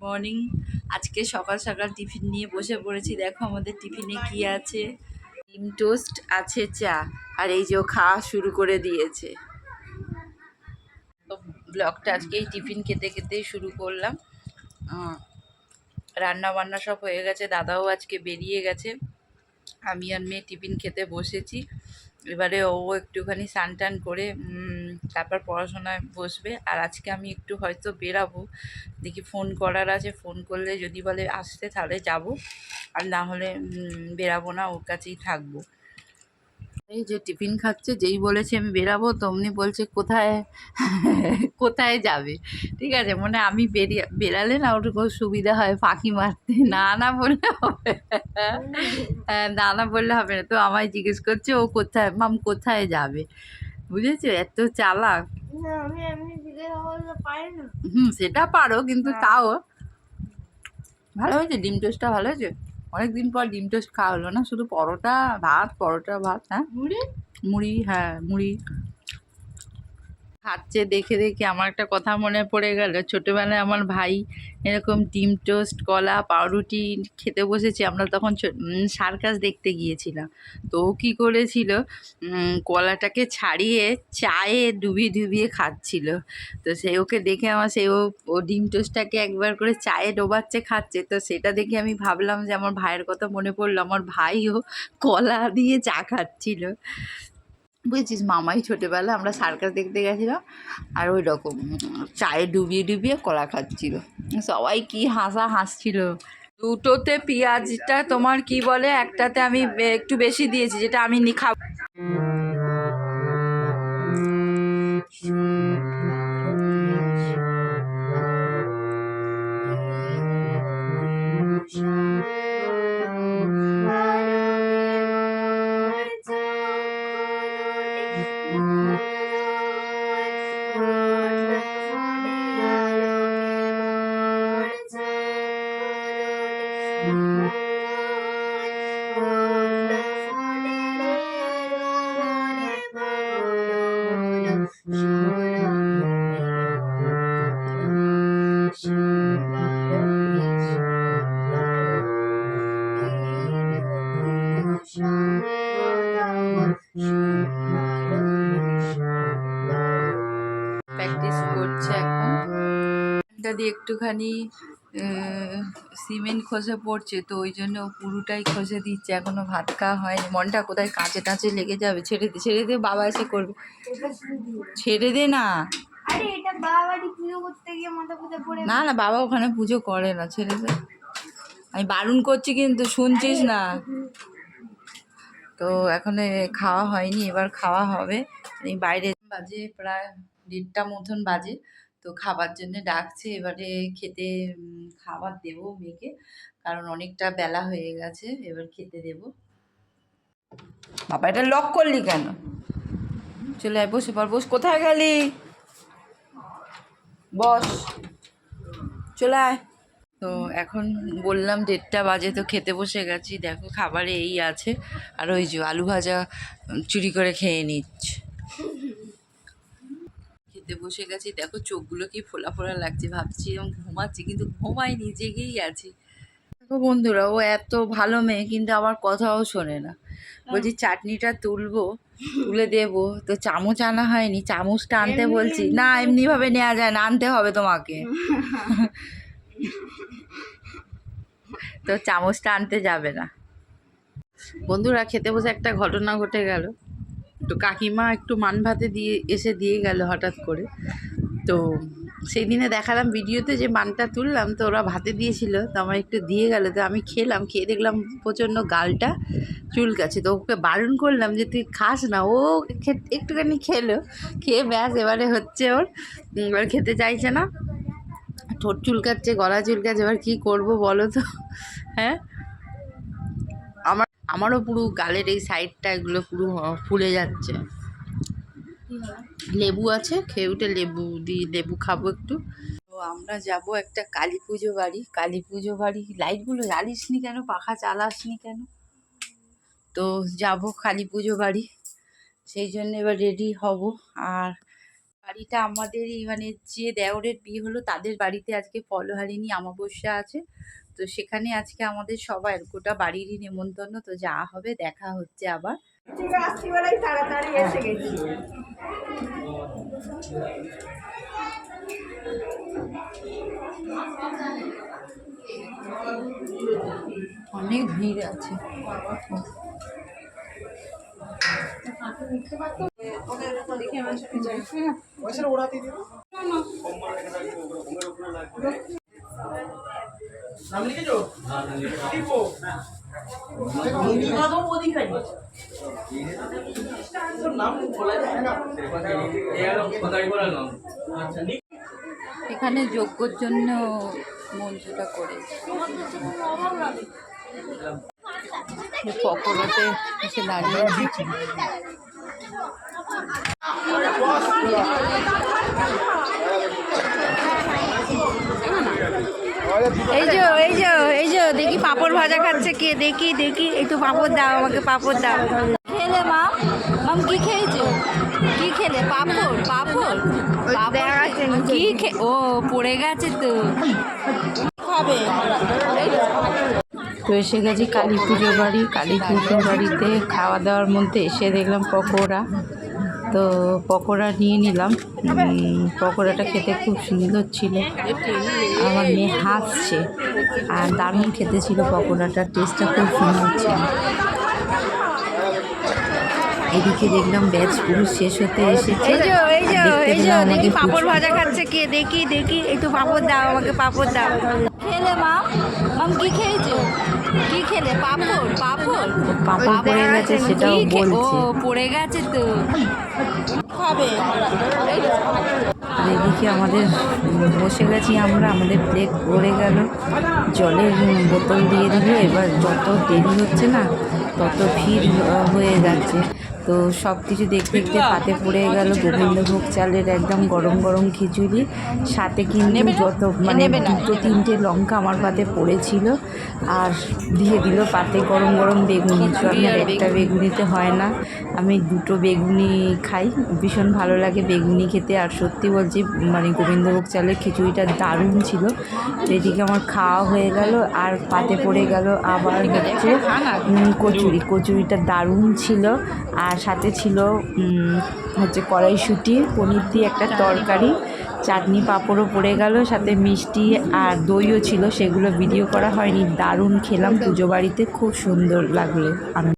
Morning. আজকে সকাল সকাল টিফিন নিয়ে বসে পড়েছি। দেখো আমাদের টিফিনে কি আছে। ডিম টোস্ট আছে, চা, আর এই যে ও খাওয়া শুরু করে দিয়েছে। তো ব্লগটা আজকে এই টিফিন খেতে খেতেই শুরু করলাম। রান্না বান্না সব হয়ে গেছে, দাদাও আজকে বেরিয়ে গেছে। আমি আর মেয়ে টিফিন খেতে বসেছি। এবারে ও একটুখানি স্নান টান করে তারপর পড়াশোনায় বসবে। আর আজকে আমি একটু হয়তো বেরাবো, দেখি ফোন করার আছে, ফোন করলে যদি বলে আসতে তাহলে যাব, আর না হলে বেরাবো না, ওর কাছেই থাকবো। এই যে টিফিন খাচ্ছে, যেই বলেছে আমি বেরাবো তমনি বলছে কোথায় কোথায় যাবে। ঠিক আছে, মানে আমি বেরালে না ওর খুব সুবিধা হয় ফাঁকি মারতে, না না বললে হবে। না না বললে হবে না। তো আমায় জিজ্ঞেস করছে ও কোথায়, মাম কোথায় যাবে, বুঝেছো? এত চালাক। সেটা পারো, কিন্তু তাও ভালো হয়েছে। ডিম টোস্টটা ভালো হয়েছে। অনেকদিন পর ডিম টোস্ট খাওয়া হলো না, শুধু পরোটা ভাত, পরোটা ভাত। হ্যাঁ, মুড়ি, হ্যাঁ মুড়ি খাচ্ছে দেখে দেখে আমার একটা কথা মনে পড়ে গেল। ছোটোবেলায় আমার ভাই এরকম ডিম টোস্ট, কলা, পাউরুটি খেতে বসেছি। আমরা তখন সার্কাস দেখতে গিয়েছিলাম। তো ও কী করেছিল, কলাটাকে ছাড়িয়ে চায়ে ডুবিয়ে ডুবিয়ে খাচ্ছিল। তো সে ওকে দেখে আমার ও ডিম টোস্টটাকে একবার করে চায়ে ডোবাচ্ছে, খাচ্ছে। তো সেটা দেখে আমি ভাবলাম যে আমার ভাইয়ের কথা মনে পড়লো, আমার ভাইও কলা দিয়ে চা খাচ্ছিল। বুঝেছিস, মামাই ছোটোবেলা আমরা সার্কাস দেখতে গেছিলাম, আর ওই রকম চায়ে ডুবিয়ে ডুবিয়ে কলা খাচ্ছিল। সবাই কি হাসছিল। দুটোতে পেঁয়াজটা তোমার কি বলে, একটাতে আমি একটু বেশি দিয়েছি, যেটা আমি খাবো। প্র্যাকটিস করছে এখন। এটা দিয়ে একটুখানি সিমেন্ট খসে পড়ছে, তো ওই জন্য ও পুরোটাই খসে দিচ্ছে। এখনো ভাত খাওয়া হয়নি। মনটা কোথায় কাঁচে টাঁচে লেগে যাবে। ছেড়ে দে, ছেড়ে দে, বাবা এসে করবে। ছেড়ে দে না। না না, বাবা ওখানে পুজো করে না, ছেড়ে দে। আমি বারণ করছি কিন্তু শুনছিস না। তো এখনো খাওয়া হয়নি, এবার খাওয়া হবে। এই বাইরে বাজে প্রায় 1:30 মতন বাজে। তো খাবার জন্য ডাকছে, এবারে খেতে খাবার দেবো মেয়েকে, কারণ অনেকটা বেলা হয়ে গেছে। এবার খেতে দেব। বাবা, এটা লক করলি কেন? চলে আয়, বসে পর, বস। কোথায় গেলি? বস, চলে আয়। তো এখন বললাম 1:30 বাজে, তো খেতে বসে গেছি। দেখো খাবারে এই আছে, আর ওই যে আলু ভাজা চুরি করে খেয়ে নিচ্ছে। খেতে বসে গেছি। দেখো চোখগুলো কি ফোলা ফোলা লাগছে, ভাবছি এরকম ঘুমাচ্ছি, কিন্তু ঘুমাইনি, জেগেই আছি। দেখো বন্ধুরা, ও এত ভালো মেয়ে, কিন্তু আমার কথাও শোনে না। বলছি চাটনিটা তুলে দেবো, তো চামচ আনা হয়নি, চামচটা আনতে বলছি। না, এমনিভাবে নেওয়া যায় না, আনতে হবে তোমাকে। তো চামচটা আনতে যাবে না। বন্ধুরা, খেতে বসে একটা ঘটনা ঘটে গেল। তো কাকিমা একটু মান ভাতে দিয়ে গেল হঠাৎ করে। তো সেই দিনে দেখালাম ভিডিওতে যে মানটা তুললাম, তো ওরা ভাতে দিয়েছিল, তো আমার একটু দিয়ে গেল। তো আমি খেলাম, খেয়ে দেখলাম প্রচণ্ড গালটা চুলকাচ্ছে। তো ওকে বারণ করলাম যে তুই খাস না। ও একটুখানি খেলো, খেয়ে ব্যাস এবারে হচ্ছে ওর, এবার খেতে চাইছে না। ঠোঁট চুলকাচ্ছে, গলা চুলকাচ্ছে, এবার কী করবো বলো তো? হ্যাঁ, আমারও পুরো গালের এই সাইডটা এগুলো পুরো ফুলে যাচ্ছে। লেবু আছে, খেয়ে উঠে লেবু খাবো একটু। তো আমরা যাব একটা কালী পুজো বাড়ি। কালী পুজো বাড়ি, লাইটগুলো জ্বালিসনি কেন, পাখা চালাসনি কেন? তো যাব কালী পুজো বাড়ি, সেই জন্য এবার রেডি হব। আর বাড়িটা আমাদেরই, মানে যে দেওরের বিয়ে হলো তাদের বাড়িতে আজকে ফলহারিণী অমাবস্যা আছে। তো সেখানে আজকে আমাদের সবাই গোটা বাড়িরই নেমন্তন্ন, তো যা হবে দেখা হচ্ছে আবার। তাড়াতাড়ি এসে গেছি। অনেক ভিড় আছে। এখানে যজ্ঞর জন্য মঞ্চটা করেছে। পকোড়াতে এসে দাঁড়িয়েছি। এই যে দেখি পাঁপড় ভাজা খাচ্ছে কে, দেখি একটু পাঁপড় দাও, আমাকে পাঁপড় দাও। খেলে মাম কি খেয়েছো? কি খেলে? পাঁপড় কি ও পড়ে গেছে তো খাবে। তো এসে গেছি কালী পুজো বাড়ি। কালী পুজো বাড়িতে খাওয়া দাওয়ার মধ্যে এসে দেখলাম পকোড়া, তো পকোড়া নিয়ে নিলাম। পকোড়াটা খেতে খুব সুন্দর ছিল, আমার মেয়ে হাসছে, আর দারুণ খেতে ছিল পকোড়াটার, টেস্টটা খুব সুন্দর ছিল। এদিকে দেখলাম ব্যাচ পুরো শেষ হতে এসেছে। এই যে দেখি পাঁপড় ভাজা খাচ্ছে কে, দেখি একটু পাঁপড় দাও, আমাকে পাঁপড় দাও। খেলে মাম কি খেয়েছো? কি খেলে? পাঁপড় পড়ে গেছে, সেটাও বলছে। ও পড়ে গেছে তো খাবে। এদিকে আমাদের বসে গেছি আমরা, আমাদের প্লেট ভরে গেল, জলের বোতল দিয়ে দিল। এবার যত দেরি হচ্ছে না তত ভিড় হয়ে যাচ্ছে। তো সব কিছু দেখতে দেখতে পাতে পড়ে গেল গোবিন্দভোগ চালের একদম গরম গরম খিচুড়ি, সাথে কিন্তু যত মানে 2-3টে লঙ্কা আমার পাতে পড়েছিল, আর দিয়ে দিল পাতে গরম গরম বেগুনি। তো আপনার একটা বেগুনিতে হয় না, আমি 2টো বেগুনি খাই, ভীষণ ভালো লাগে বেগুনি খেতে। আর সত্যি বলছি, মানে গোবিন্দভোগ চালের খিচুড়িটা দারুণ ছিল। তো এদিকে আমার খাওয়া হয়ে গেল, আর পাতে পড়ে গেল আবার হচ্ছে কচুরিটা দারুণ ছিল। আর সাথে ছিল হচ্ছে কড়াইশুঁটি, পনির দিয়ে একটা তরকারি, চাটনি পাঁপড়ও পড়ে গেল, সাথে মিষ্টি আর দইও ছিল, সেগুলো ভিডিও করা হয়নি। দারুণ খেলাম পুজো বাড়িতে, খুব সুন্দর লাগলো।